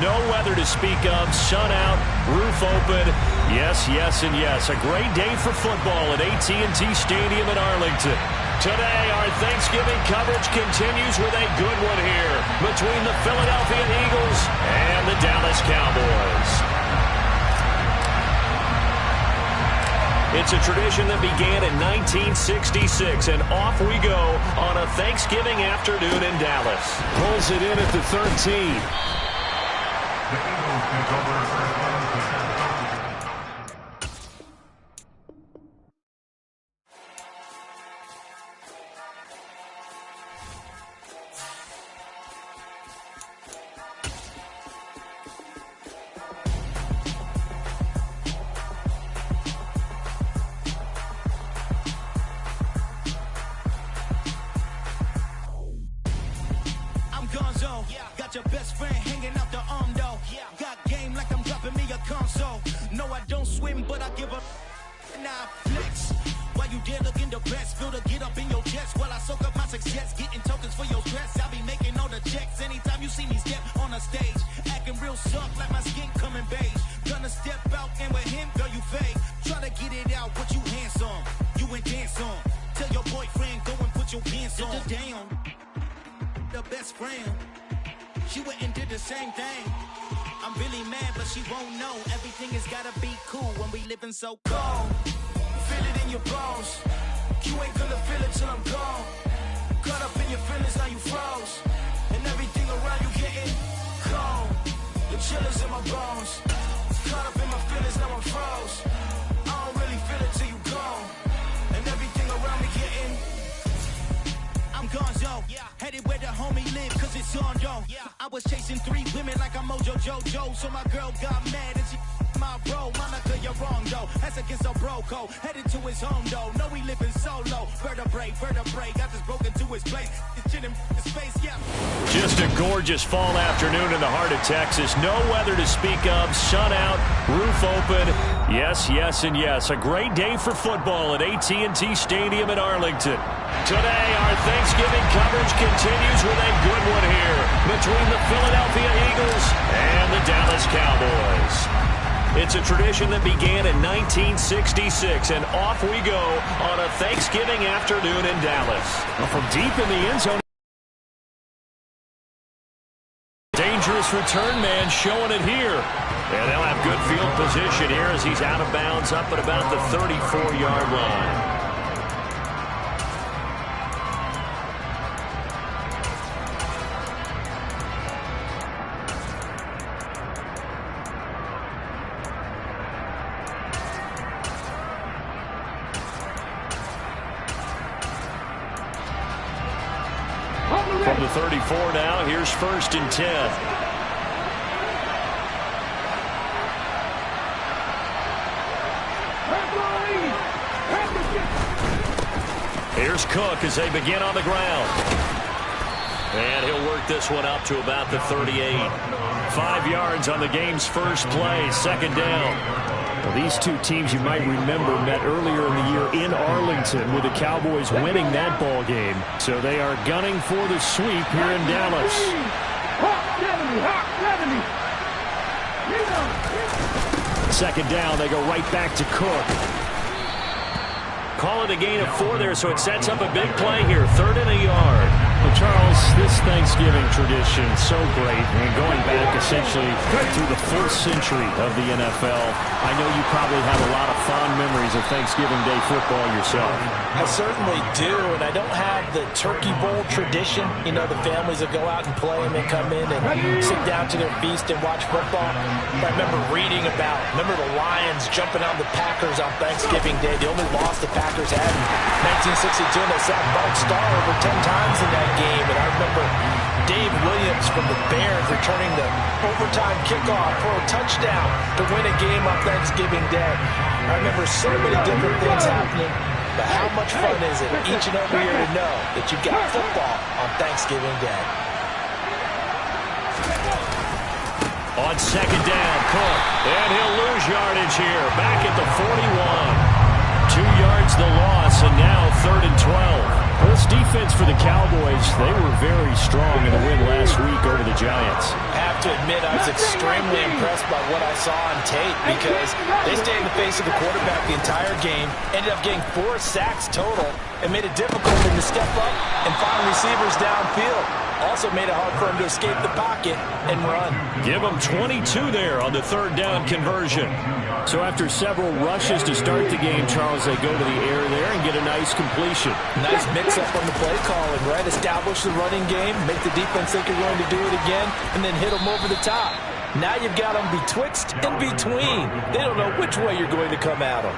No weather to speak of, sun out, roof open, yes, yes, and yes. A great day for football at AT&T Stadium in Arlington. Today, our Thanksgiving coverage continues with a good one here between the Philadelphia Eagles and the Dallas Cowboys. It's a tradition that began in 1966, and off we go on a Thanksgiving afternoon in Dallas. Pulls it in at the 13. Got your best friend hanging out the arm though. Got game like I'm dropping me a console. No, I don't swim, but I give up. Nah, flex. While you there looking the best, feel the get up in your chest while I soak up my success. Getting tokens for your stress. I be making all the checks anytime you see me step on a stage. Acting real soft like my skin coming beige. Gonna step out and with him, girl, you fake. Try to get it out, but you handsome. You ain't dance on. Tell your boyfriend, go and put your pants on. Down. The best friend. She went and did the same thing. I'm really mad, but she won't know. Everything has gotta be cool when we living so cold. Feel it in your bones. You ain't gonna feel it till I'm gone. Caught up in your feelings, now you froze. And everything around you getting cold. The chill is in my bones. Caught up in my feelings, now I'm froze. I don't really feel it till you gone. And everything around me getting I'm gonzo, headed where the homie live, cause it's on, yo. I was chasing 3 women like I'm Mojo Jojo, so my girl got mad and she my bro. Monica, you're wrong, though. That's against a bro code. Headed to his home, though. No, he living solo. Vertebrae, got this broken to his place. It's chin in his face, yeah. Just a gorgeous fall afternoon in the heart of Texas. No weather to speak of. Sun out, roof open. Yes, yes, and yes. A great day for football at AT&T Stadium in Arlington. Today, our Thanksgiving coverage continues with a good one here between the Philadelphia Eagles and the Dallas Cowboys. It's a tradition that began in 1966, and off we go on a Thanksgiving afternoon in Dallas. Well, from deep in the end zone. Dangerous return man showing it here. And they'll have good field position here as he's out of bounds up at about the 34-yard line. From the 34 now, here's 1st and 10. Here's Cook as they begin on the ground. And he'll work this one up to about the 38. 5 yards on the game's first play, 2nd down. Well, these two teams, you might remember, met earlier in the year in Arlington with the Cowboys winning that ball game. So they are gunning for the sweep here in Dallas. 2nd down, they go right back to Cook. Call it a gain of 4 there, so it sets up a big play here. 3rd and a yard. Well, Charles, this Thanksgiving tradition is so great, and going back essentially through the 4th century of the NFL. I know you probably have a lot of fond memories of Thanksgiving Day football yourself. I certainly do, and I don't have the Turkey Bowl tradition. You know, the families that go out and play and then come in and sit down to their feast and watch football. But I remember reading about, the Lions jumping on the Packers on Thanksgiving Day. The only loss the Packers had in 1962, and they sacked Bart Starr over 10 times in that game. And I remember Dave Williams from the Bears returning the overtime kickoff for a touchdown to win a game on Thanksgiving Day. I remember so many different things happening, but how much fun is it each and every year to know that you got football on Thanksgiving Day? On 2nd down, Cook, and he'll lose yardage here, back at the 41. 2 yards the loss, and now 3rd and 12. Well, this defense for the Cowboys, they were very strong in the win last week over the Giants. I have to admit, I was extremely impressed by what I saw on tape because they stayed in the face of the quarterback the entire game, ended up getting 4 sacks total, and made it difficult for him to step up and find receivers downfield. Also made it hard for him to escape the pocket and run. Give him 22 there on the 3rd down conversion. So after several rushes to start the game, Charles, they go to the air there and get a nice completion. Nice mix-up on the play calling, right? Establish the running game, make the defense think you're going to do it again, and then hit them over the top. Now you've got them betwixt and between. They don't know which way you're going to come at them.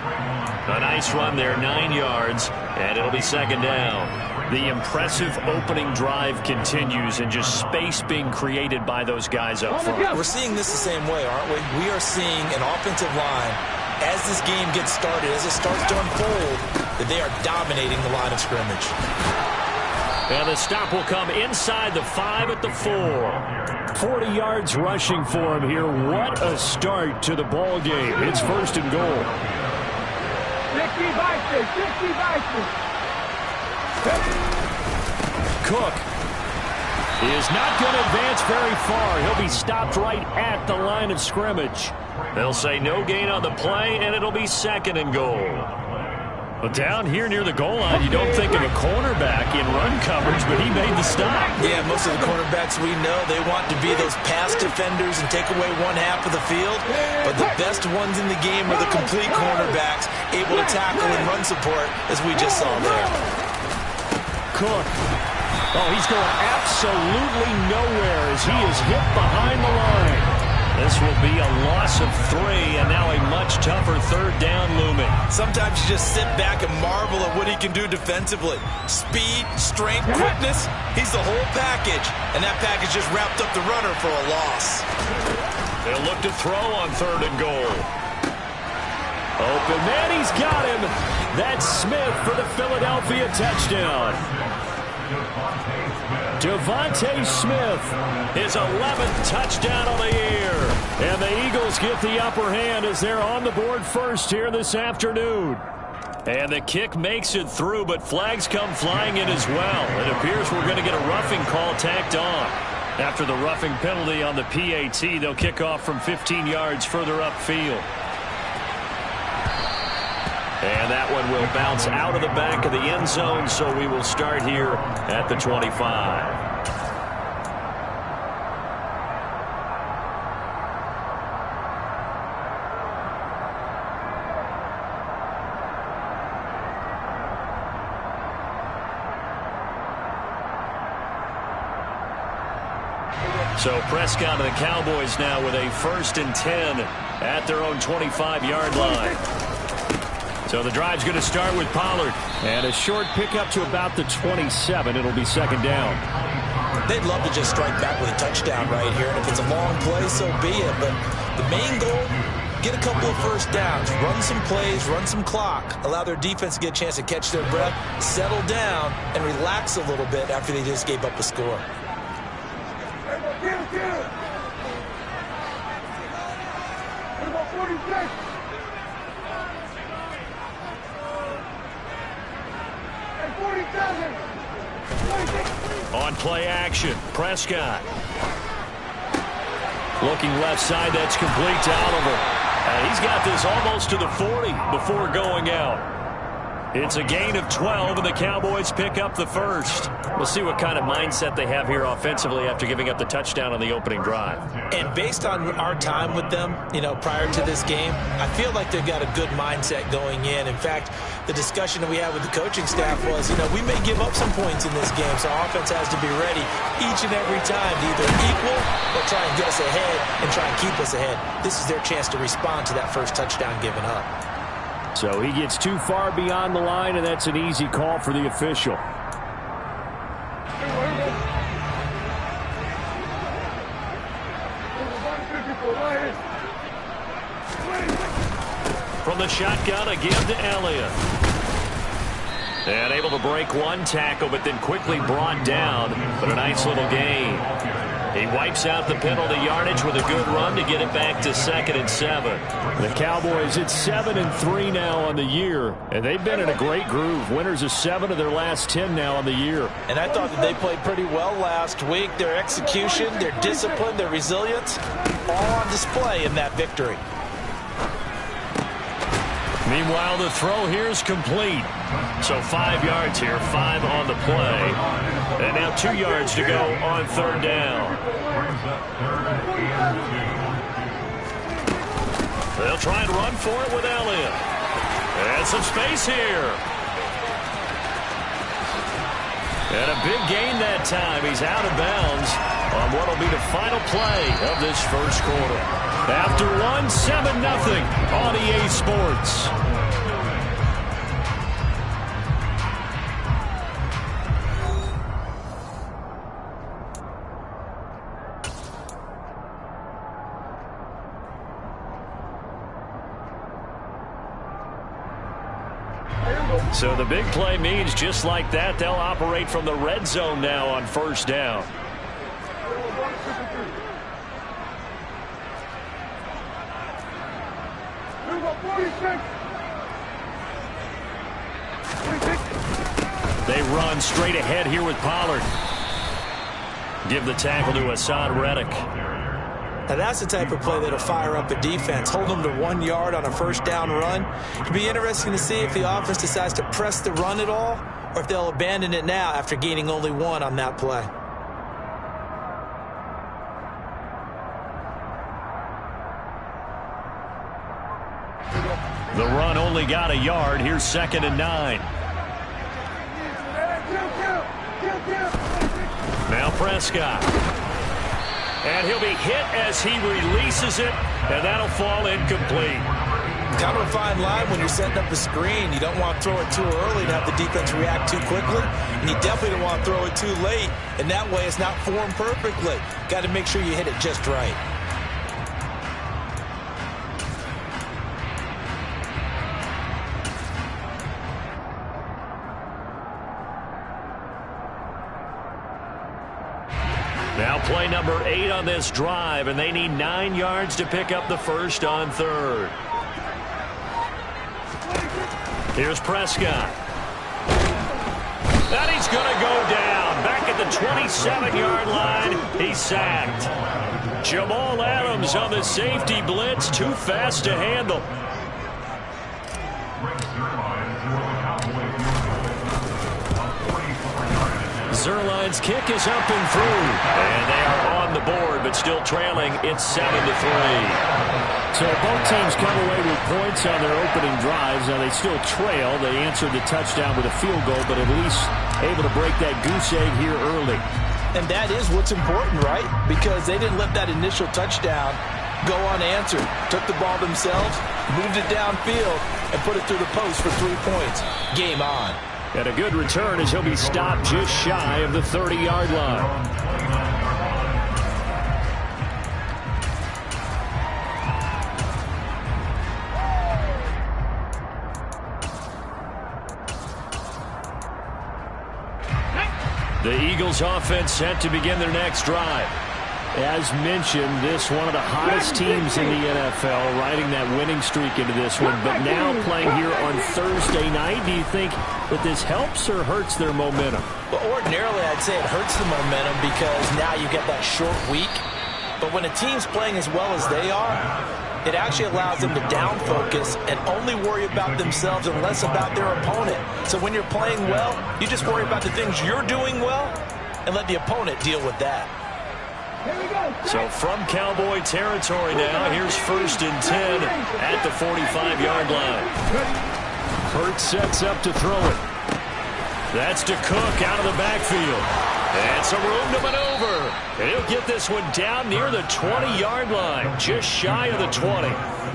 A nice run there, 9 yards, and it'll be 2nd down. The impressive opening drive continues, and just space being created by those guys up front. We're seeing this the same way, aren't we? We are seeing an offensive line, as this game gets started, as it starts to unfold, that they are dominating the line of scrimmage. And the stop will come inside the 5 at the 4. 40 yards rushing for him here. What a start to the ball game. It's 1st and goal. Cook is not going to advance very far. He'll be stopped right at the line of scrimmage. They'll say no gain on the play, and it'll be 2nd and goal. But down here near the goal line, you don't think of a cornerback in run coverage, but he made the stop. Yeah, most of the cornerbacks we know, they want to be those pass defenders and take away 1/2 of the field. But the best ones in the game are the complete cornerbacks, able to tackle and run support, as we just saw there. Cook. Oh, he's going absolutely nowhere as he is hit behind the line. This will be a loss of 3, and now a much tougher 3rd down looming. Sometimes you just sit back and marvel at what he can do defensively. Speed, strength, quickness, he's the whole package. And that package just wrapped up the runner for a loss. They'll look to throw on 3rd and goal. Open man, he's got him. That's Smith for the Philadelphia touchdown. Devontae Smith, his 11th touchdown of the year. And the Eagles get the upper hand as they're on the board first here this afternoon. And the kick makes it through, but flags come flying in as well. It appears we're going to get a roughing call tacked on. After the roughing penalty on the PAT, they'll kick off from 15 yards further upfield. And that one will bounce out of the back of the end zone, so we will start here at the 25. So Prescott and the Cowboys now with a 1st and 10 at their own 25-yard line. So the drive's going to start with Pollard. And a short pickup to about the 27. It'll be 2nd down. They'd love to just strike back with a touchdown right here. And if it's a long play, so be it. But the main goal, get a couple of 1st downs. Run some plays, run some clock. Allow their defense to get a chance to catch their breath, settle down, and relax a little bit after they just gave up a score. On play action, Prescott. Looking left side, that's complete to Oliver. And he's got this almost to the 40 before going out. It's a gain of 12, and the Cowboys pick up the 1st. We'll see what kind of mindset they have here offensively after giving up the touchdown on the opening drive. And based on our time with them, prior to this game, I feel like they've got a good mindset going in. In fact, the discussion that we had with the coaching staff was, we may give up some points in this game, so our offense has to be ready each and every time to either equal or try and get us ahead and try and keep us ahead. This is their chance to respond to that 1st touchdown given up. So he gets too far beyond the line, and that's an easy call for the official. From the shotgun, a give to Elliott. And able to break one tackle, but then quickly brought down. But a nice little gain. He wipes out the penalty yardage with a good run to get it back to 2nd and 7. The Cowboys, it's 7-3 now on the year, and they've been in a great groove. Winners of 7 of their last 10 now on the year. And I thought that they played pretty well last week. Their execution, their discipline, their resilience, all on display in that victory. Meanwhile, the throw here is complete. So 5 yards here, 5 on the play. And now 2 yards to go on 3rd down. They'll try and run for it with Elliott. And some space here. And a big gain that time. He's out of bounds on what will be the final play of this first quarter. After 1, 7-0 on EA Sports. So the big play means just like that, they'll operate from the red zone now on 1st down. They run straight ahead here with Pollard. Give the tackle to Hassan Reddick. Now that's the type of play that'll fire up a defense. Hold them to 1 yard on a 1st down run. It'll be interesting to see if the offense decides to press the run at all, or if they'll abandon it now after gaining only 1 on that play. The run only got a yard. Here's 2nd and 9. Now Prescott. And he'll be hit as he releases it, and that'll fall incomplete. Kind of a fine line when you're setting up a screen. You don't want to throw it too early to have the defense react too quickly, and you definitely don't want to throw it too late, and that way it's not formed perfectly. Got to make sure you hit it just right. Now play number 8 on this drive, and they need 9 yards to pick up the first on 3rd. Here's Prescott. And he's going to go down. Back at the 27-yard line, he's sacked. Jamal Adams on the safety blitz, too fast to handle. Zuerlein's kick is up and through. And they are on the board, but still trailing. It's 7-3. So both teams come away with points on their opening drives. Now they still trail. They answered the touchdown with a field goal, but at least able to break that goose egg here early. And that is what's important, right? Because they didn't let that initial touchdown go unanswered. Took the ball themselves, moved it downfield, and put it through the post for 3 points. Game on. And a good return as he'll be stopped just shy of the 30-yard line. The Eagles offense set to begin their next drive. As mentioned, this one of the hottest teams in the NFL, riding that winning streak into this one, but now playing here on Thursday night. Do you think that this helps or hurts their momentum? Well, ordinarily, I'd say it hurts the momentum because now you get that short week. But when a team's playing as well as they are, it actually allows them to down focus and only worry about themselves and less about their opponent. So when you're playing well, you just worry about the things you're doing well and let the opponent deal with that. So from Cowboy territory now, here's 1st and 10 at the 45-yard line. Hurts sets up to throw it. That's to Cook out of the backfield. And some room to maneuver. And he'll get this one down near the 20-yard line, just shy of the 20.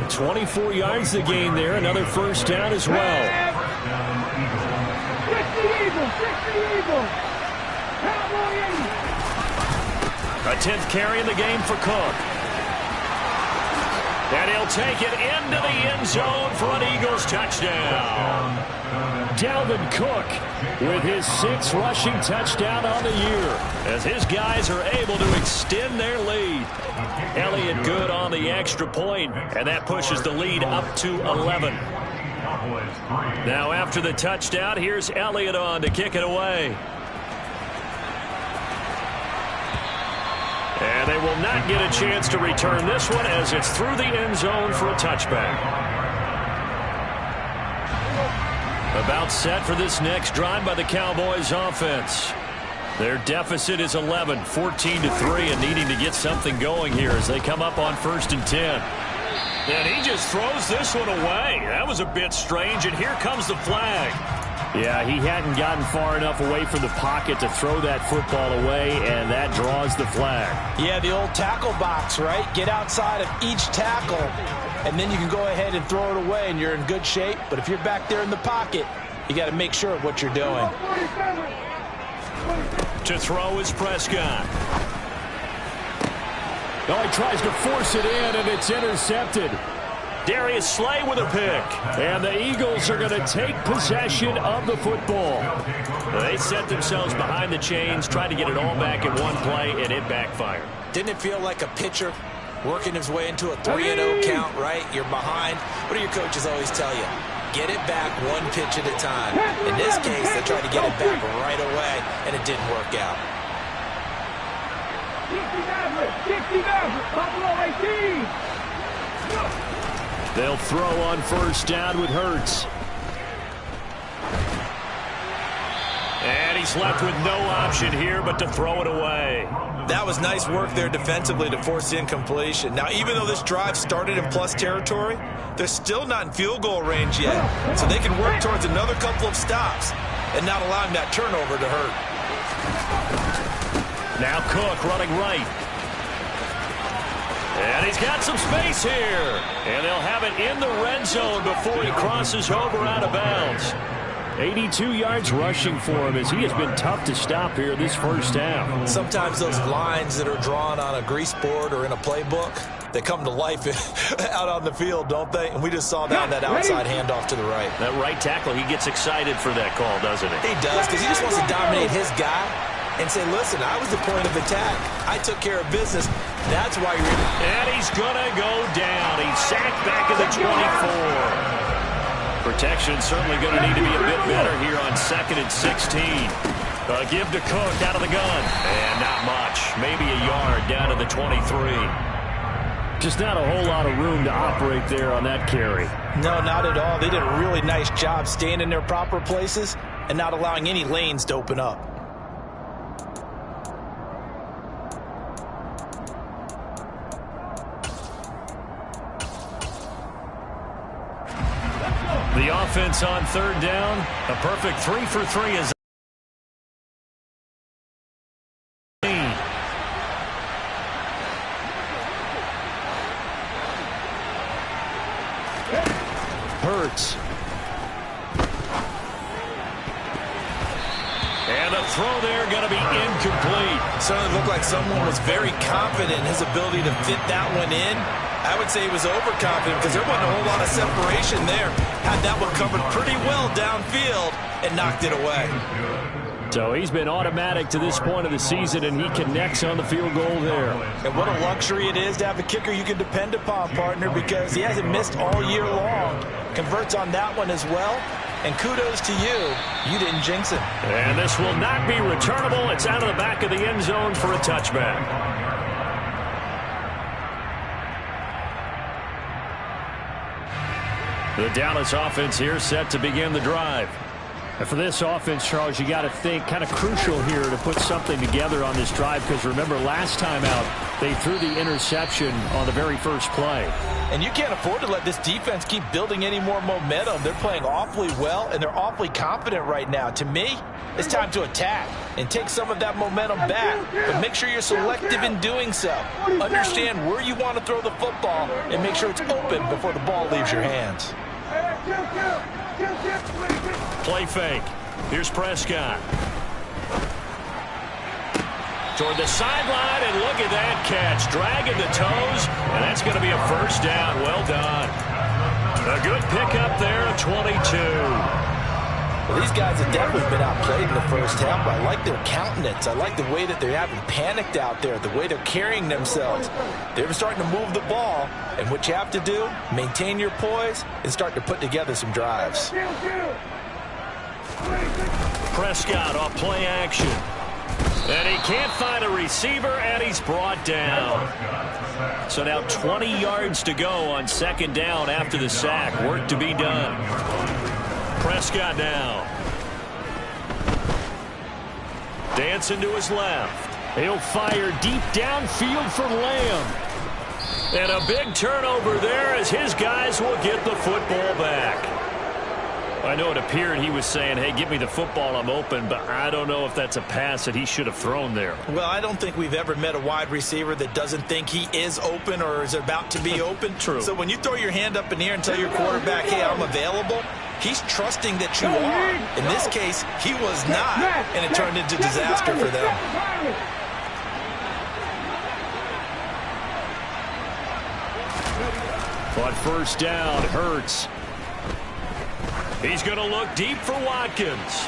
24 yards to gain there, another first down as well. A 10th carry in the game for Cook. And he'll take it into the end zone for an Eagles touchdown. Dalvin Cook with his 6th rushing touchdown on the year as his guys are able to extend their lead. Elliott good on the extra point, and that pushes the lead up to 11. Now after the touchdown, here's Elliott on to kick it away. And they will not get a chance to return this one as it's through the end zone for a touchback. About set for this next drive by the Cowboys offense. Their deficit is 11, 14-3, and needing to get something going here as they come up on 1st and 10. And he just throws this one away. That was a bit strange, and here comes the flag. Yeah, he hadn't gotten far enough away from the pocket to throw that football away, and that draws the flag. Yeah, the old tackle box, right? Get outside of each tackle, and then you can go ahead and throw it away, and you're in good shape. But if you're back there in the pocket, you got to make sure of what you're doing. To throw is Prescott. Oh, he tries to force it in, and it's intercepted. Darius Slay with a pick. And the Eagles are going to take possession of the football. They set themselves behind the chains, tried to get it all back in one play, and it backfired. Didn't it feel like a pitcher working his way into a 3-0 count, right? You're behind. What do your coaches always tell you? Get it back one pitch at a time. In this case, they tried to get it back right away, and it didn't work out. They'll throw on 1st down with Hurts. And he's left with no option here but to throw it away. That was nice work there defensively to force the incompletion. Now, even though this drive started in plus territory, they're still not in field goal range yet. So they can work towards another couple of stops and not allowing that turnover to hurt. Now Cook running right. And he's got some space here. And they'll have it in the red zone before he crosses over out of bounds. 82 yards rushing for him as he has been tough to stop here this first half. Sometimes those lines that are drawn on a grease board or in a playbook, they come to life out on the field, don't they? And we just saw that outside handoff to the right. That right tackle, he gets excited for that call, doesn't he? He does, because he just wants to dominate his guy and say, listen, I was the point of attack. I took care of business. That's why you're in. And he's going to go down. He's sacked back at the 24. Protection certainly going to need to be a bit better here on 2nd and 16. Give to Cook out of the gun. And not much. Maybe a yard down to the 23. Just not a whole lot of room to operate there on that carry. No, not at all. They did a really nice job staying in their proper places and not allowing any lanes to open up. The offense on 3rd down. A perfect 3 for 3 is Hurts. And a throw there going to be incomplete. Certainly looked like someone was very confident in his ability to fit that one in. I would say he was overconfident because there wasn't a whole lot of separation there. Had that one covered pretty well downfield and knocked it away. So he's been automatic to this point of the season, and he connects on the field goal there. And what a luxury it is to have a kicker you can depend upon, partner, because he hasn't missed all year long. Converts on that one as well. And kudos to you. You didn't jinx it. And this will not be returnable. It's out of the back of the end zone for a touchback. The Dallas offense here set to begin the drive. And for this offense, Charles, you got to think kind of crucial here to put something together on this drive because remember last time out they threw the interception on the very first play. And you can't afford to let this defense keep building any more momentum. They're playing awfully well and they're awfully confident right now. To me, it's time to attack and take some of that momentum back, but make sure you're selective in doing so. Understand where you want to throw the football and make sure it's open before the ball leaves your hands. Play fake. Here's Prescott. toward the sideline, and look at that catch. Dragging the toes, and that's going to be a first down. Well done. A good pickup there of 22. Well, these guys have definitely been outplayed in the first half, but I like their countenance. I like the way that they haven't panicked out there, the way they're carrying themselves. They're starting to move the ball, and what you have to do, maintain your poise and start to put together some drives. Prescott off play action. And he can't find a receiver, and he's brought down. So now 20 yards to go on second down after the sack. Work to be done. Prescott now. Dancing to his left. He'll fire deep downfield for Lamb. And a big turnover there as his guys will get the football back. I know it appeared he was saying, hey, give me the football, I'm open, but I don't know if that's a pass that he should have thrown there. Well, I don't think we've ever met a wide receiver that doesn't think he is open or is about to be open. True. So when you throw your hand up in the air and tell your quarterback, hey, I'm available, he's trusting that you are. In this case, he was not, and it turned into disaster for them. On first down, Hurts. He's going to look deep for Watkins.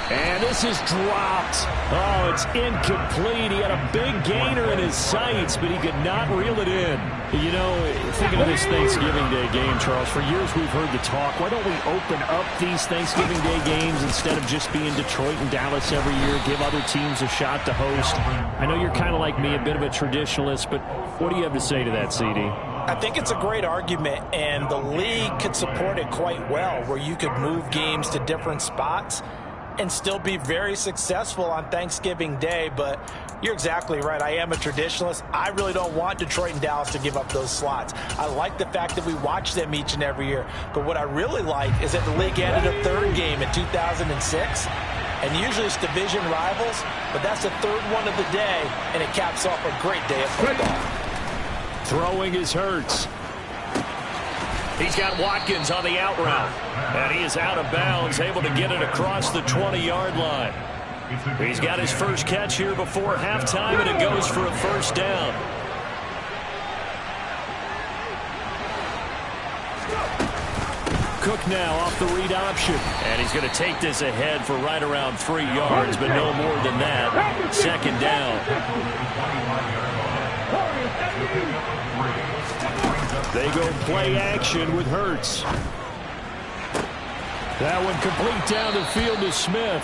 And this is dropped. Oh, it's incomplete. He had a big gainer in his sights, but he could not reel it in. You know, thinking of this Thanksgiving Day game, Charles, for years we've heard the talk, why don't we open up these Thanksgiving Day games instead of just being Detroit and Dallas every year, give other teams a shot to host? I know you're kind of like me, a bit of a traditionalist, but what do you have to say to that, CD? I think it's a great argument, and the league could support it quite well, where you could move games to different spots and still be very successful on Thanksgiving Day. But you're exactly right. I am a traditionalist. I really don't want Detroit and Dallas to give up those slots. I like the fact that we watch them each and every year. But what I really like is that the league added a third game in 2006. And usually it's division rivals, but that's the third one of the day, and it caps off a great day of football. Throwing his Hurts. He's got Watkins on the out route. And he is out of bounds, able to get it across the 20-yard line. He's got his first catch here before halftime, and it goes for a first down. Cook now off the read option. And he's going to take this ahead for right around 3 yards, but no more than that. Second down. They go play action with Hurts. That one complete down the field to Smith.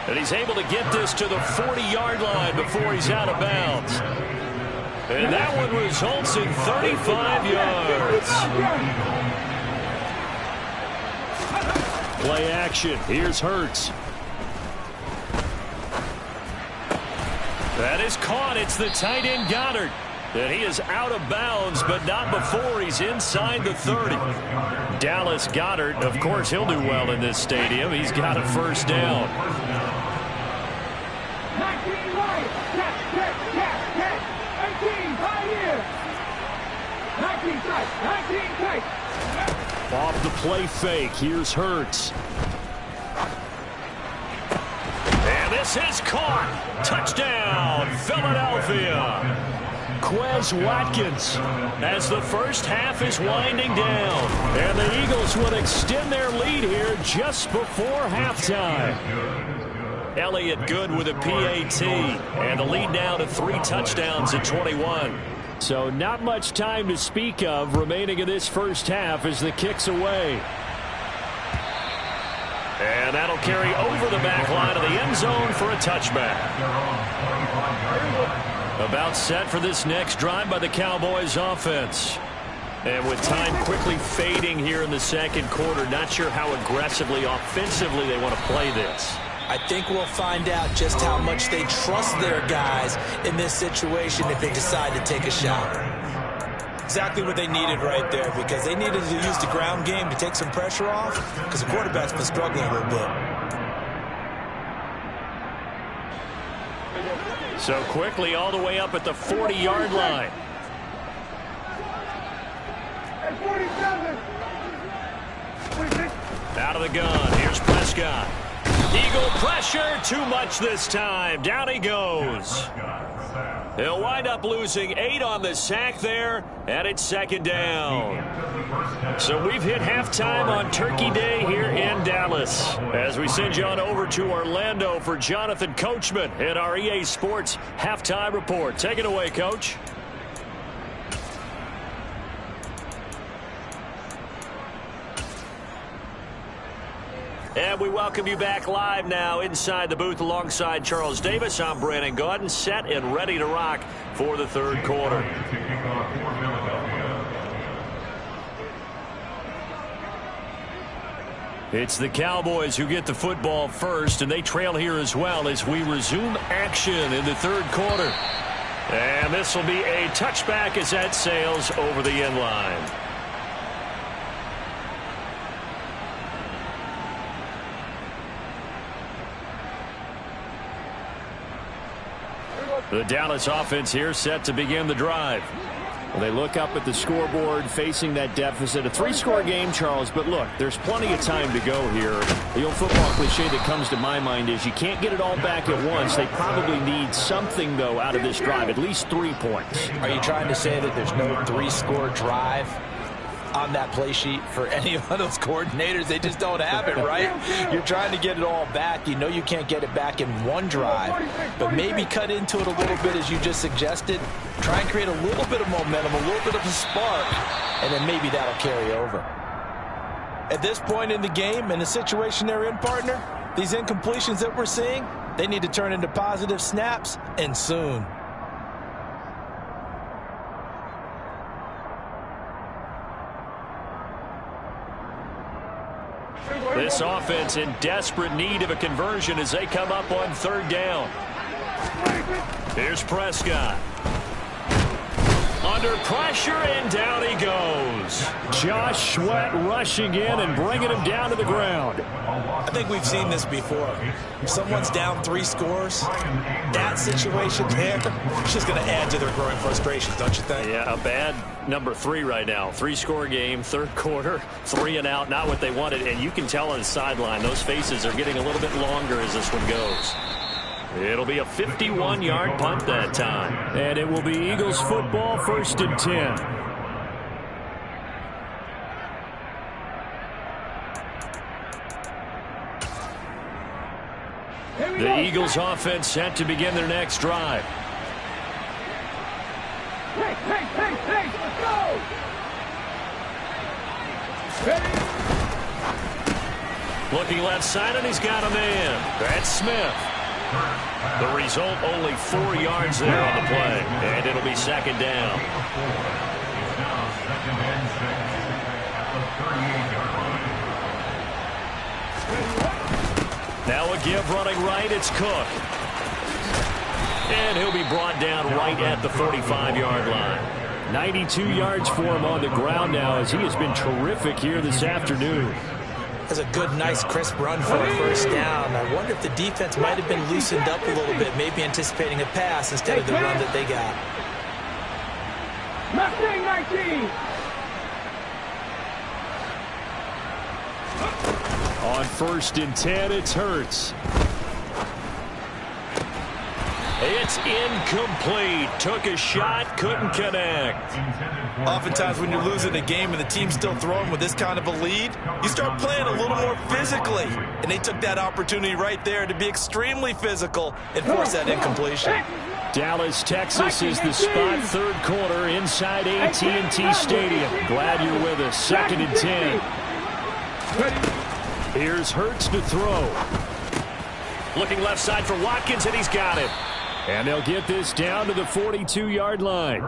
And he's able to get this to the 40-yard line before he's out of bounds. And that one results in 35 yards. Play action. Here's Hurts. That is caught. It's the tight end Goddard. And he is out of bounds, but not before he's inside the 30. Dallas Goddard, of course, he'll do well in this stadium. He's got a first down. Off the play fake, here's Hurts. And this is caught. Touchdown, Philadelphia. Quez Watkins as the first half is winding down. And the Eagles will extend their lead here just before halftime. Elliott good with a PAT. And the lead now to 3 touchdowns at 21. So not much time to speak of remaining in this first half as the kick's away. And that'll carry over the back line of the end zone for a touchback. About set for this next drive by the Cowboys offense. And with time quickly fading here in the second quarter, not sure how aggressively, offensively they want to play this. I think we'll find out just how much they trust their guys in this situation if they decide to take a shot. Exactly what they needed right there, because they needed to use the ground game to take some pressure off, because the quarterback's been struggling a little bit. So quickly all the way up at the 40-yard line. Out of the gun. Here's Prescott. Eagle pressure, too much this time. Down he goes. He'll wind up losing 8 on the sack there, and it's second down. So we've hit halftime on Turkey Day here in Dallas. As we send you on over to Orlando for Jonathan Coachman in our EA Sports Halftime Report. Take it away, Coach. And we welcome you back live now inside the booth alongside Charles Davis. I'm Brandon Gaudin, set and ready to rock for the third quarter. It's the Cowboys who get the football first, and they trail here as well as we resume action in the third quarter. And this will be a touchback as that sails over the end line. The Dallas offense here set to begin the drive. Well, they look up at the scoreboard facing that deficit. A 3-score game, Charles, but look, there's plenty of time to go here. The old football cliche that comes to my mind is you can't get it all back at once. They probably need something, though, out of this drive, at least 3 points. Are you trying to say that there's no 3-score drive on that play sheet for any of those coordinators? They just don't have it, right? You're trying to get it all back. You know you can't get it back in one drive, but maybe cut into it a little bit as you just suggested. Try and create a little bit of momentum, a little bit of a spark, and then maybe that'll carry over. At this point in the game, in the situation they're in, partner, these incompletions that we're seeing, they need to turn into positive snaps, and soon. This offense in desperate need of a conversion as they come up on third down. Here's Prescott. Under pressure, and down he goes. Josh Sweat rushing in and bringing him down to the ground. I think we've seen this before. If someone's down 3 scores, that situation there, it's just going to add to their growing frustrations, don't you think? Yeah, a bad number 3 right now. 3-score game, third quarter, 3 and out, not what they wanted. And you can tell on the sideline, those faces are getting a little bit longer as this one goes. It'll be a 51-yard punt that time. And it will be Eagles football, 1st and 10. The Eagles offense set to begin their next drive. Hey, let's go! Ready? Looking left side, and he's got a man. That's Smith. The result, only 4 yards there on the play. And it'll be second down. Now a give running right, it's Cook. And he'll be brought down right at the 45-yard line. 92 yards for him on the ground now as he has been terrific here this afternoon. That's a good, nice, crisp run for a first down. I wonder if the defense might have been loosened up a little bit, maybe anticipating a pass instead of the run that they got. Mustang 19! On 1st and 10, it's Hurts. It's incomplete. Took a shot, couldn't connect. Oftentimes when you're losing a game and the team's still throwing with this kind of a lead, you start playing a little more physically. And they took that opportunity right there to be extremely physical and force that incompletion. Dallas, Texas is the spot, third quarter inside AT&T Stadium. Glad you're with us. 2nd and 10. Here's Hurts to throw. Looking left side for Watkins, and he's got it. And they'll get this down to the 42-yard line.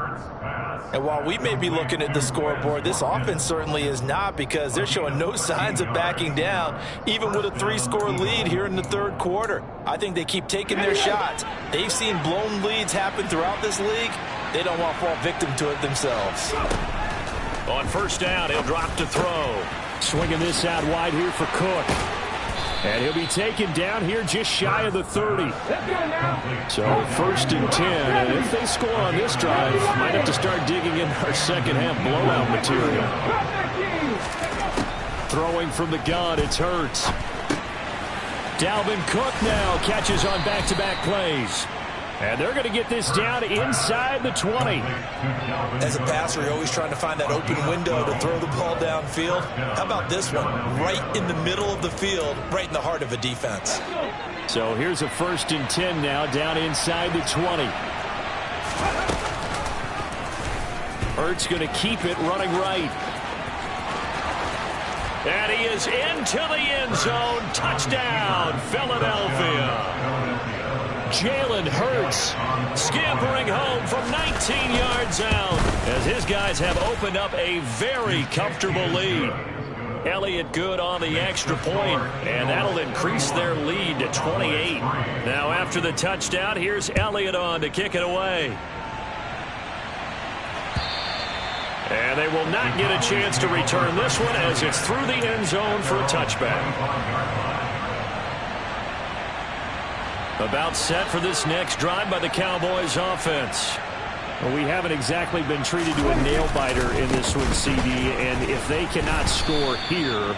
And while we may be looking at the scoreboard, this offense certainly is not, because they're showing no signs of backing down, even with a 3-score lead here in the third quarter. I think they keep taking their shots. They've seen blown leads happen throughout this league. They don't want to fall victim to it themselves. On first down, he'll drop to throw. Swinging this out wide here for Cook. And he'll be taken down here just shy of the 30. So 1st and 10. And if they score on this drive, might have to start digging in our second half blowout material. Throwing from the gun, it's Hurts. Dalvin Cook now catches on back-to-back plays. And they're going to get this down inside the 20. As a passer, you're always trying to find that open window to throw the ball downfield. How about this one? Right in the middle of the field, right in the heart of a defense. So here's a 1st and 10 now, down inside the 20. Ertz going to keep it running right. And he is into the end zone. Touchdown, Philadelphia. Jalen Hurts scampering home from 19 yards out as his guys have opened up a very comfortable lead. Elliott good on the extra point, and that'll increase their lead to 28. Now after the touchdown, here's Elliott on to kick it away. And they will not get a chance to return this one as it's through the end zone for a touchback. About set for this next drive by the Cowboys offense. Well, we haven't exactly been treated to a nail-biter in this one, CD, and if they cannot score here,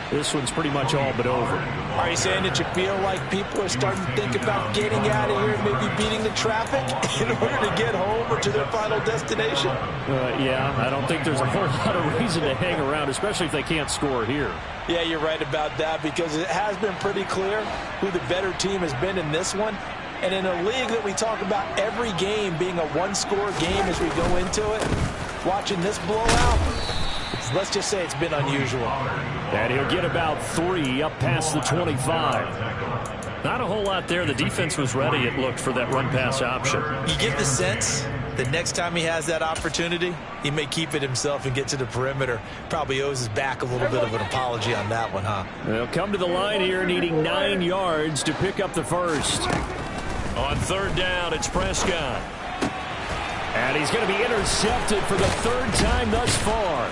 this one's pretty much all but over. Are you saying that you feel like people are starting to think about getting out of here and maybe beating the traffic in order to get home or to their final destination? Yeah, I don't think there's a whole lot of reason to hang around, especially if they can't score here. Yeah, you're right about that because it has been pretty clear who the better team has been in this one. And in a league that we talk about every game being a one-score game as we go into it, watching this blowout, let's just say it's been unusual. And he'll get about 3 up past the 25. Not a whole lot there. The defense was ready, it looked, for that run-pass option. You get the sense that next time he has that opportunity, he may keep it himself and get to the perimeter. Probably owes his back a little bit of an apology on that one, huh? They'll come to the line here needing 9 yards to pick up the first. On 3rd down, it's Prescott. And he's going to be intercepted for the 3rd time thus far.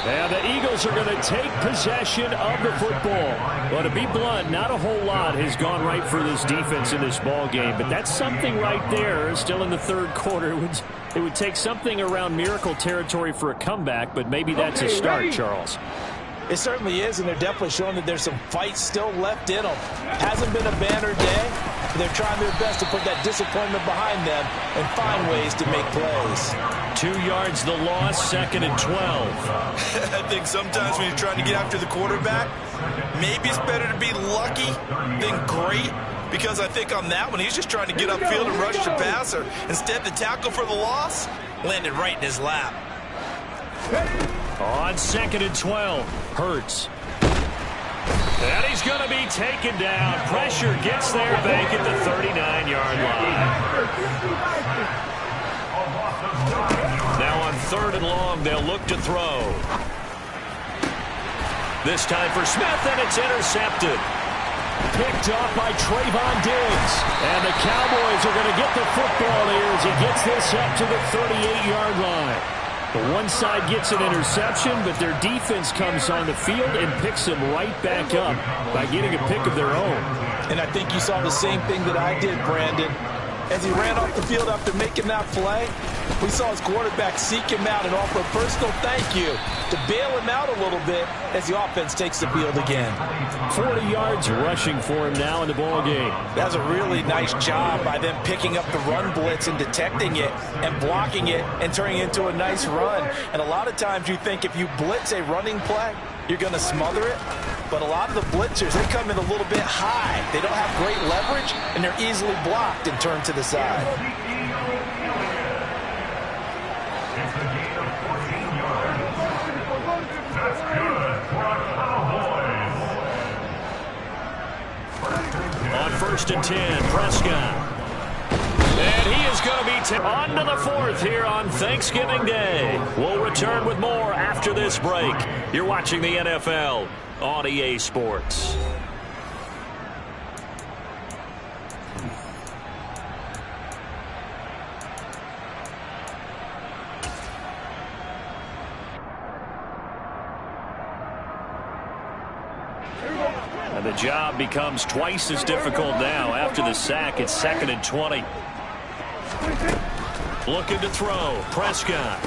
And the Eagles are going to take possession of the football. Well, to be blunt, not a whole lot has gone right for this defense in this ball game, but that's something right there. Still in the 3rd quarter. It would take something around miracle territory for a comeback, but maybe that's a start, Charles. It certainly is, and they're definitely showing that there's some fight still left in them. Hasn't been a banner day, but they're trying their best to put that disappointment behind them and find ways to make plays. 2 yards the loss, 2nd and 12. I think sometimes when you're trying to get after the quarterback, maybe it's better to be lucky than great, because I think on that one, he's just trying to get upfield and rush the passer. Instead, the tackle for the loss landed right in his lap. On 2nd and 12, Hurts. And he's going to be taken down. Pressure gets there back at the 39-yard line. Now on 3rd and long, they'll look to throw. This time for Smith, and it's intercepted. Picked off by Trayvon Diggs. And the Cowboys are going to get the football here as he gets this up to the 38-yard line. The one side gets an interception, but their defense comes on the field and picks them right back up by getting a pick of their own. And I think you saw the same thing that I did, Brandon. As he ran off the field after making that play, we saw his quarterback seek him out and offer a personal thank you to bail him out a little bit as the offense takes the field again. 40 yards rushing for him now in the ball game. That was a really nice job by them picking up the run blitz and detecting it and blocking it and turning it into a nice run. And a lot of times you think if you blitz a running play, you're going to smother it. But a lot of the blitzers, they come in a little bit high. They don't have great leverage, and they're easily blocked and turned to the side. On 1st and 10, Prescott. And he is going to be on to the 4th here on Thanksgiving Day. We'll return with more after this break. You're watching the NFL on EA Sports. And the job becomes twice as difficult now. After the sack, it's 2nd and 20. Looking to throw. Prescott.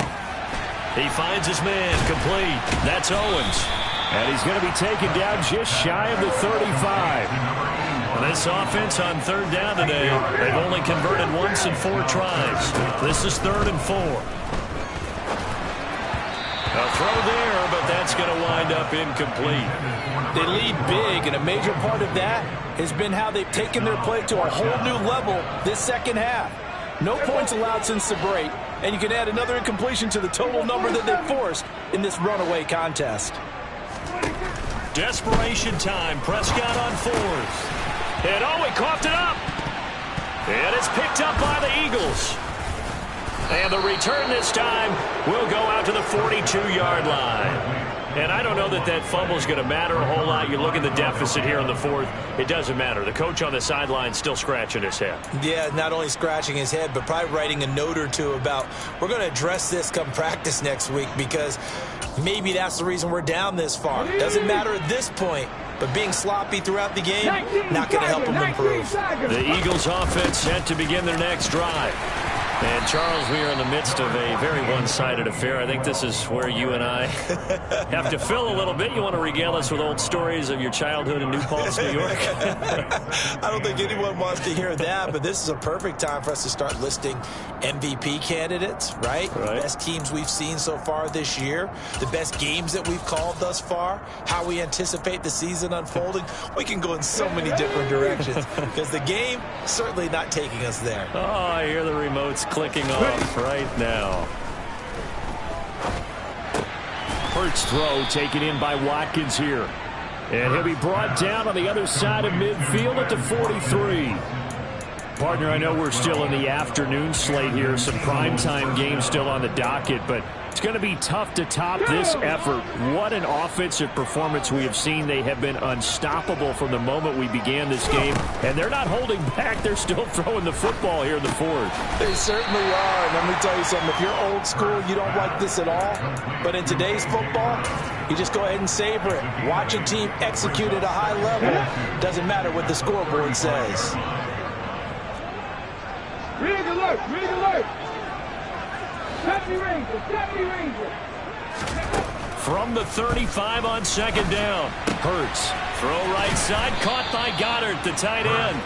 He finds his man complete. That's Owens. And he's going to be taken down just shy of the 35. This offense on third down today, they've only converted once in 4 tries. This is 3rd and 4. A throw there, but that's going to wind up incomplete. They lead big, and a major part of that has been how they've taken their play to a whole new level this second half. No points allowed since the break, and you can add another incompletion to the total number that they forced in this runaway contest. Desperation time. Prescott on 4th. And he coughed it up. And it's picked up by the Eagles. And the return this time will go out to the 42-yard line. And I don't know that that fumble is going to matter a whole lot. You look at the deficit here in the 4th. It doesn't matter. The coach on the sideline still scratching his head. Yeah, not only scratching his head, but probably writing a note or two about we're going to address this come practice next week because maybe that's the reason we're down this far. Doesn't matter at this point. But being sloppy throughout the game, not going to help them improve. The Eagles offense set to begin their next drive. And, Charles, we are in the midst of a very one-sided affair. I think this is where you and I have to fill a little bit. You want to regale us with old stories of your childhood in New Paltz, New York? I don't think anyone wants to hear that, but this is a perfect time for us to start listing MVP candidates, right? The best teams we've seen so far this year, the best games that we've called thus far, how we anticipate the season unfolding. We can go in so many different directions because the game certainly not taking us there. Oh, I hear the remotes clicking off right now. Hurts throw taken in by Watkins here. And he'll be brought down on the other side of midfield at the 43. Partner, I know we're still in the afternoon slate here. Some primetime games still on the docket, but it's going to be tough to top this effort. What an offensive performance we have seen. They have been unstoppable from the moment we began this game, and they're not holding back. They're still throwing the football here in the 4th. They certainly are, and let me tell you something. If you're old school, you don't like this at all, but in today's football, you just go ahead and savor it. Watch a team execute at a high level. Doesn't matter what the scoreboard says. Rig alert! Rig alert! 70 Rangers! 70 Rangers! From the 35 on 2nd down. Hurts. Throw right side. Caught by Goddard, the tight end.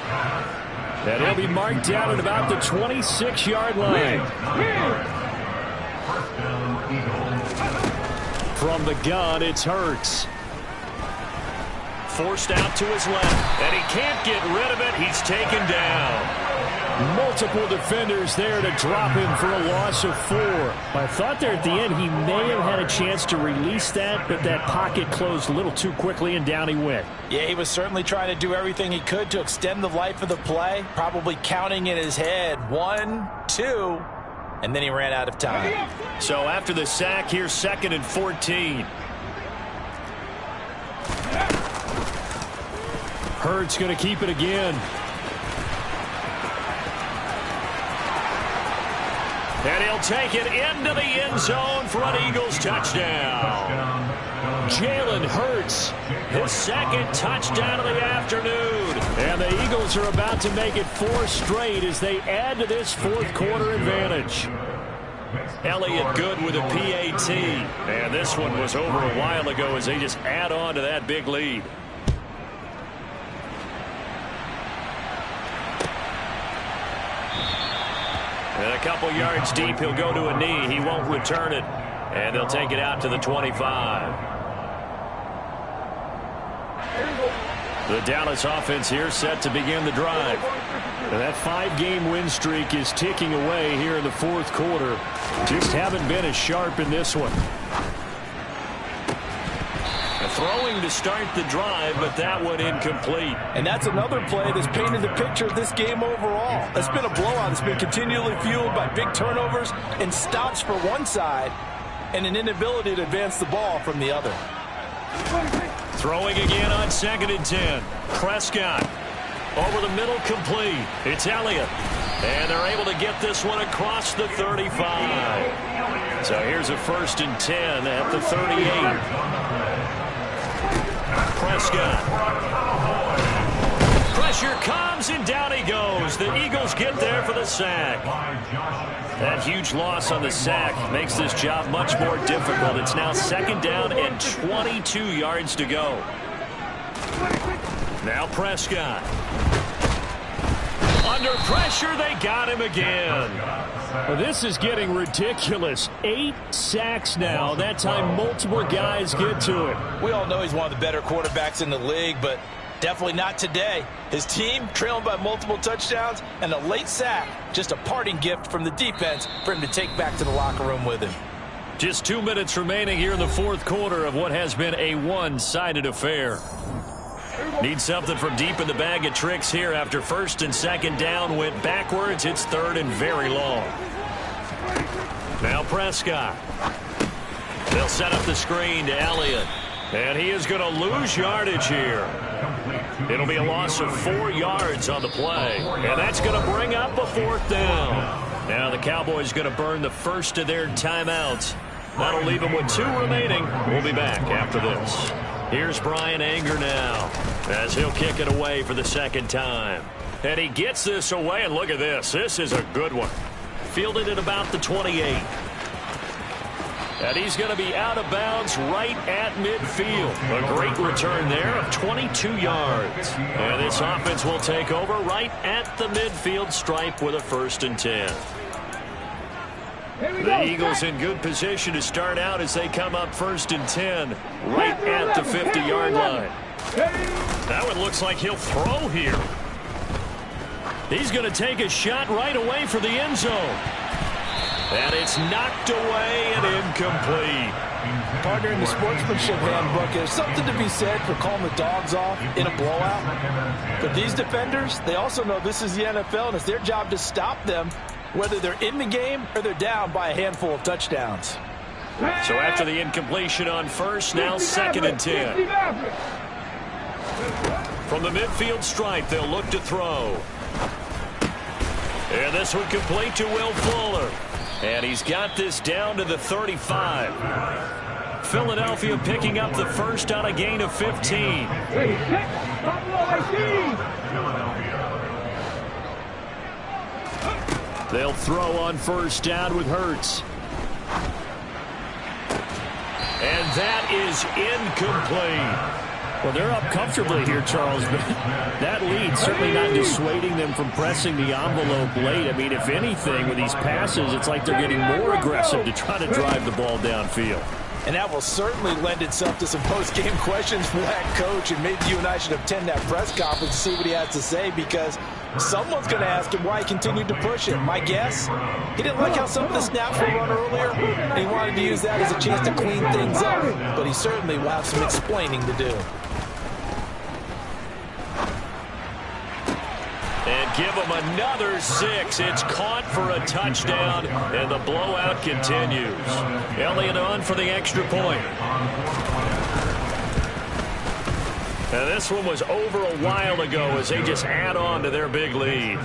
And he'll be marked down at about the 26-yard line. From the gun, it's Hurts. Forced out to his left. And he can't get rid of it. He's taken down. Multiple defenders there to drop him for a loss of 4. I thought there at the end he may have had a chance to release that, but that pocket closed a little too quickly, and down he went. Yeah, he was certainly trying to do everything he could to extend the life of the play, probably counting in his head 1, 2, and then he ran out of time. So after the sack, here's 2nd and 14. Hurts going to keep it again. And he'll take it into the end zone for an Eagles touchdown. Jalen Hurts, his 2nd touchdown of the afternoon. And the Eagles are about to make it 4 straight as they add to this 4th quarter advantage. Elliott good with a PAT. And this one was over a while ago as they just add on to that big lead. And a couple yards deep, he'll go to a knee. He won't return it. And they'll take it out to the 25. The Dallas offense here set to begin the drive. And that 5-game win streak is ticking away here in the 4th quarter. Just haven't been as sharp in this one. Throwing to start the drive, but that one incomplete. And that's another play that's painted the picture of this game overall. It's been a blowout. It's been continually fueled by big turnovers and stops for one side and an inability to advance the ball from the other. Throwing again on 2nd and 10. Prescott over the middle, complete. It's Elliott. And they're able to get this one across the 35. So here's a 1st and 10 at the 38. Prescott. Pressure comes, and down he goes. The Eagles get there for the sack. That huge loss on the sack makes this job much more difficult. It's now 2nd down and 22 yards to go. Now Prescott. Under pressure, they got him again. Well, this is getting ridiculous. 8 sacks now. That time, multiple guys get to it. We all know he's one of the better quarterbacks in the league, but definitely not today. His team trailing by multiple touchdowns, and a late sack, just a parting gift from the defense for him to take back to the locker room with him. Just 2 minutes remaining here in the 4th quarter of what has been a one-sided affair. Need something from deep in the bag of tricks here after 1st and 2nd down went backwards. It's 3rd and very long. Now Prescott. They'll set up the screen to Elliott. And he is going to lose yardage here. It'll be a loss of 4 yards on the play. And that's going to bring up a 4th down. Now the Cowboys going to burn the first of their timeouts. That'll leave them with 2 remaining. We'll be back after this. Here's Brian Anger now as he'll kick it away for the 2nd time. And he gets this away, and look at this. This is a good one. Fielded at about the 28. And he's going to be out of bounds right at midfield. A great return there of 22 yards. And this offense will take over right at the midfield stripe with a 1st and 10. The Eagles in good position to start out as they come up 1st and 10 right at the 50-yard line. That one looks like he'll throw here. He's going to take a shot right away for the end zone. And it's knocked away and incomplete. Partner, in the sportsmanship handbook, there's something to be said for calling the dogs off in a blowout. But these defenders, they also know this is the NFL, and it's their job to stop them, whether they're in the game or they're down by a handful of touchdowns. So after the incompletion on 1st, now 2nd and 10. From the midfield stripe, they'll look to throw. And this one complete to Will Fuller. And he's got this down to the 35. Philadelphia picking up the first on a gain of 15. They'll throw on 1st down with Hurts. And that is incomplete. Well, they're up comfortably here, Charles, but that lead certainly not dissuading them from pressing the envelope late. I mean, if anything, with these passes, it's like they're getting more aggressive to try to drive the ball downfield. And that will certainly lend itself to some post-game questions for that coach, and maybe you and I should attend that press conference to see what he has to say, because someone's going to ask him why he continued to push it. My guess, he didn't like how some of the snaps were run earlier, and he wanted to use that as a chance to clean things up, but he certainly will have some explaining to do. And give him another 6. It's caught for a touchdown, and the blowout continues. Elliott on for the extra point. And this one was over a while ago as they just add on to their big lead.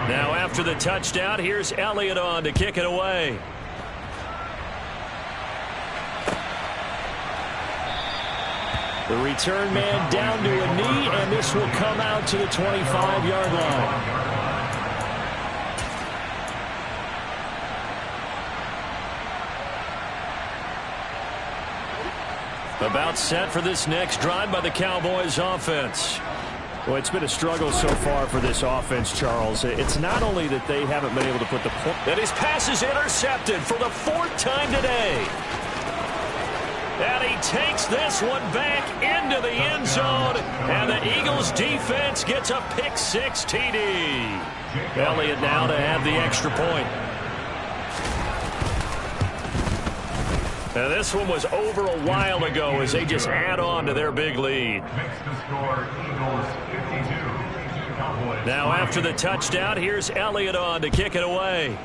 Now after the touchdown, here's Elliott on to kick it away. The return man down to a knee, and this will come out to the 25-yard line. About set for this next drive by the Cowboys offense. Well, it's been a struggle so far for this offense, Charles. It's not only that they haven't been able to put the point. And his pass is intercepted for the 4th time today. And he takes this one back into the end zone. And the Eagles defense gets a pick-6 TD. Elliott now to add the extra point. And this one was over a while ago as they just add on to their big lead. Now after the touchdown, here's Elliott on to kick it away.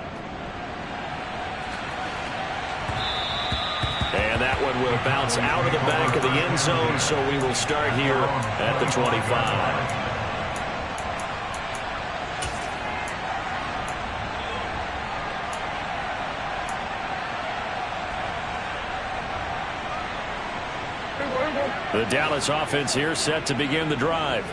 And that one will bounce out of the back of the end zone, so we will start here at the 25. The Dallas offense here set to begin the drive.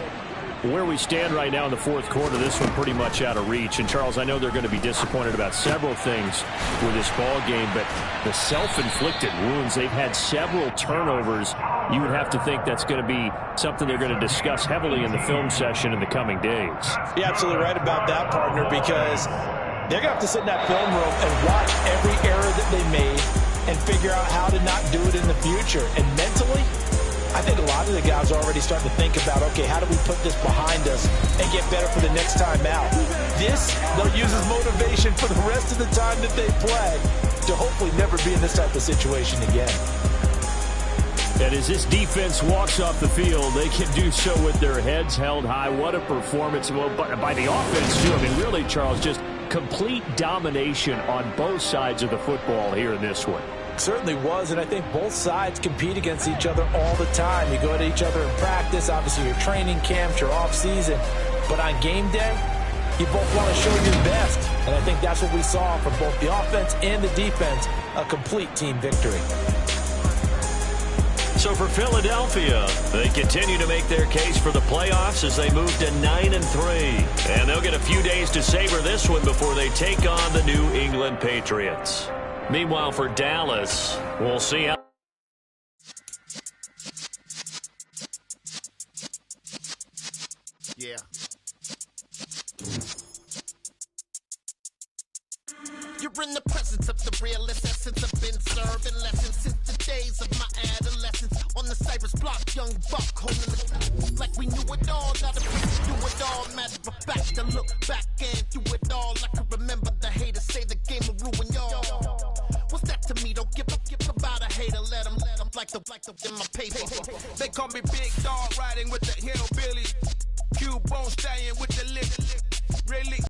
Where we stand right now in the fourth quarter, this one pretty much out of reach. And, Charles, I know they're going to be disappointed about several things with this ball game, but the self-inflicted wounds, they've had several turnovers. You would have to think that's going to be something they're going to discuss heavily in the film session in the coming days. You're absolutely right about that, partner, because they're going to have to sit in that film room and watch every error that they made and figure out how to not do it in the future. And mentally, I think a lot of the guys are already starting to think about, okay, how do we put this behind us and get better for the next time out? This, they'll use as motivation for the rest of the time that they play to hopefully never be in this type of situation again. And as this defense walks off the field, they can do so with their heads held high. What a performance by the offense, too. I mean, really, Charles, just complete domination on both sides of the football here in this one. Certainly was, and I think both sides compete against each other all the time. You go at each other in practice, obviously your training camps, your off-season, but on game day, you both want to show your best, and I think that's what we saw from both the offense and the defense, a complete team victory. So for Philadelphia, they continue to make their case for the playoffs as they move to 9-3. And they'll get a few days to savor this one before they take on the New England Patriots. Meanwhile, for Dallas, we'll see how. Yeah. You're in the presence of the realest essence. I've been serving lessons since the days of my adolescence. On the Cypress block, young buck holding the like we knew it all. Not a place to do it all. Matter of fact, to look back and do it all. I can remember the haters say the game will ruin y'all. What's that to me? Don't give about a hater. Let them like the in my paper. They call me Big Dog, riding with the hillbilly. Cube bone stallion with the lip. Really